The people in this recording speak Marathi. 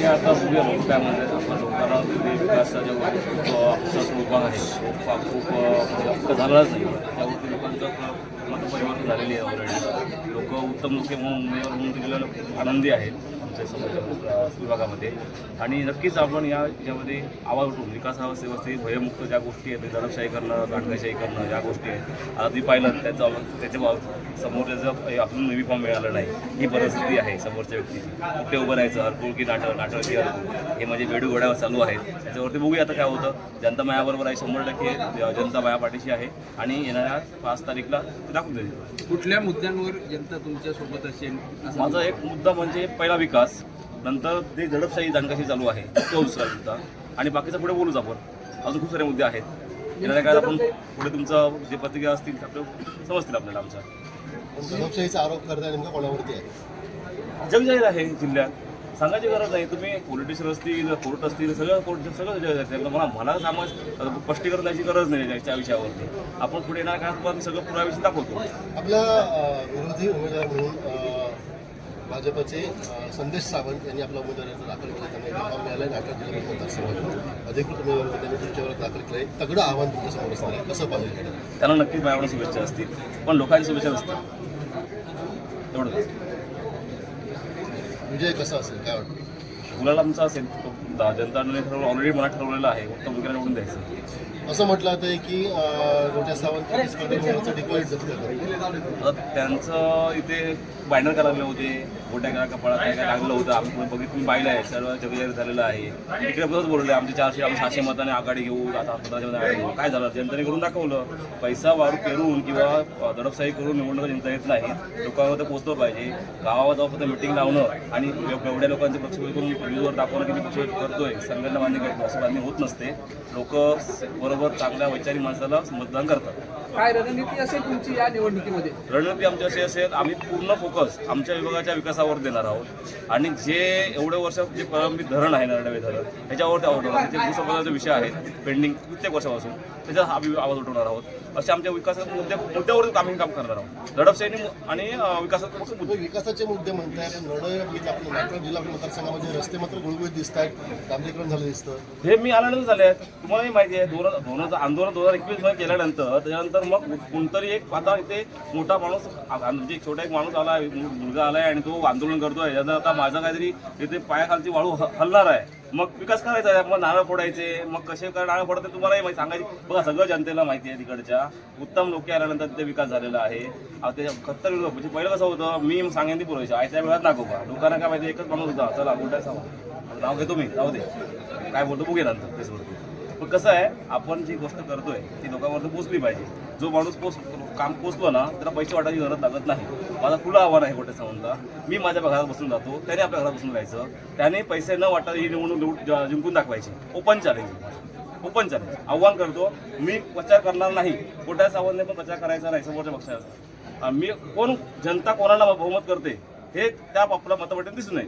आता बघूया मग काय म्हणतात आपण लोकांना विकासाच्या आमचा विभाग आहे खूप झालाच नाही त्यावरती लोकांचं मतपरिवर्तन झालेली आहे ऑलरेडी. लोक उत्तम लोक उमेदवार म्हणून दिलेला आनंदी आहेत आमच्या समाजाच्या विभागामध्ये. आणि नक्कीच आपण याच्यामध्ये आवाज उठून विकास व्यवस्थेत भयमुक्त ज्या गोष्टी आहेत दडपशाही करणं दांडगाशाही करणं ज्या गोष्टी आहेत आधी पाहिलं त्याच्या समोरच्या अजून नवी फॉर्म मिळालं नाही ही परिस्थिती आहे समोरच्या व्यक्तीची. कुठे उभं राहायचं हरकुळकी नाटक हे म्हणजे वेडू घोड्यावर चालू आहेत. त्याच्यावरती बघूया आता काय होतं. जनता मायाबरोबर आहे 100% जनता माया पाठीशी आहे आणि येणाऱ्या 5 तारीखला दाखवून देईल. कुठल्या मुद्द्यांवर जनता तुमच्या सोबत असेल? माझा एक मुद्दा म्हणजे पहिला विकास, नंतर ते दडपशाही दांडगाशी चालू आहे तो दुसरा मुद्दा आणि बाकीचा पुढे बोलूच आपण. अजून खूप सारे मुद्दे आहेत. येणाऱ्या काळात आपण पुढे तुमचं जे प्रतिक्रिया असतील आपलं समजतील आपल्याला. आमच्या दडपशाहीचा आरोप करताय नेमका कोणावरती आहे? जगजाहीर आहे जिल्ह्यात, सांगायची गरज नाही. तुम्ही पोलिटिशियन असतील कोर्ट असतील सगळं सगळं जग आहे. मला स्पष्टीकरण द्यायची गरज नाही त्या विषयावरती. आपण पुढे येणार काळात सगळं पुराव्याविषयी दाखवतो. आपला विरोधी उमेदवार म्हणून भाजपचे संदेश सावंत यांनी आपला उमेदवारी दाखल केला. त्यांना फॉर्म मिळाला आहे नाटक जिल्हा मतदारसंघातून अधिकृत उमेदवार त्यांनी तुमच्यावर दाखल केलं आहे. तगडं आव्हान तुमच्या समोर असणार आहे, कसं पाहिजे? त्यांना नक्कीच माझ्याकडून शुभेच्छा असतील पण लोकांची शुभेच्छा नसतील एवढंच. विजय कसा असेल काय वाटतं? मुलाला आमचा असेल जनताने ऑलरेडी मला ठरवलेलं आहे उत्तम विकास निवडून द्यायचं. असं म्हटलं जातं की रोट्या सावंत स्पर्धेचं डिक्लेअर जप्त आता त्यांचं इथे बॅनर करायला होते मोठ्या करा कपाळात काय काय लागलं होतं. आम्ही बघितलं पाहिलं आहे सर्व जगजाहीर झालेलं आहे. इकडे बघत बोलले आमचे 600 मताने आघाडी घेऊ आता 15 आघाडी घेऊ. काय झालं जनतेने करून दाखवलं. पैसा वारू पेरून किंवा दडपशाही करून निवडणुका जिंकता येत नाहीत. लोकांमध्ये पोहोचलं पाहिजे. गावात जाऊन फक्त मिटिंग लावणं आणि एवढ्या लोकांचे पक्षभेद करून न्यूजवर दाखवणं की मी पक्षभेद करतोय संघटना बांधणी करतो असं बांधणी होत नसते. लोक बरोबर चांगल्या वैचारिक माणसाला मतदान करतात. काय रणनीती असेल तुमची या निवडणुकीमध्ये? रणनीती आमची अशी असेल आम्ही पूर्ण फोकस आमच्या विभागाच्या विकासावर देणार आहोत आणि जे एवढे वर्ष जे प्रलंबित धरण आहे नरडवे धरण त्याच्यावरती आवाज उठवणार. जे भूसंपादनाचे विषय आहेत पेंडिंग कित्येक वर्षापासून त्याच्यावर आम्ही आवाज उठवणार आहोत. असे आमच्या विकासाच्या मुद्द्यावरच आम्ही काम करणार आहोत. दडपशाही आणि विकासाचे मुद्दे. विकासाचे मुद्दे म्हणताय पण नरडवे आपलं नागपूर जिल्हा मतदारसंघामध्ये रस्ते मात्र गुळगुळीत दिसत आहेत, डांबरीकरण झालं दिसतं. हे मी आल्यानंतर झाले आहेत. तुम्हालाही माहिती आहे आंदोलन 2021 मध्ये केल्यानंतर त्याच्यानंतर मग कोणतरी एक आता इथे मोठा माणूस म्हणजे छोटा एक माणूस आला मुलगा आलाय आणि तो आंदोलन करतोय. याचा आता माझा काहीतरी इथे पायाखालची वाळू हलणार आहे. मग विकास करायचा आहे. मग नारळ फोडायचे. मग कसे नारळ फोडते तुम्हालाही माहिती सांगायची. बघा सगळं जनतेला माहिती आहे. तिकडच्या उत्तम लोक आल्यानंतर तिथे विकास झालेला आहे. त्याच्या 70 म्हणजे पहिलं कसं होतं मी सांगेन ती पुरवायची त्या वेळात नको का लोकांना काय माहिती एकच माणूस होता चला कुठे सांगा नाव घेतो मी जाऊ दे काय बोलतो बघूया नंतर फेसवरती. पण कसं आहे आपण जी गोष्ट करतोय ती लोकांवरती पोचली पाहिजे. जो माणूस काम पोचलो ना त्याला पैसे वाटायची गरज लागत नाही. माझा खुला आव्हान आहे गोटे सावंतला. मी माझ्या घरात बसून जातो त्याने आपल्या घरात बसून राहायचं. त्याने पैसे न वाटता ही निवडणूक जिंकून दाखवायची. ओपन चॅलेंज आव्हान करतो. मी प्रचार करणार नाही. गोट्या सावंतने पण प्रचार करायचा नाही समोरच्या पक्षाचा. मी कोण जनता कोणाला बहुमत करते हे त्या आपल्या मतपेटीत दिसून नये.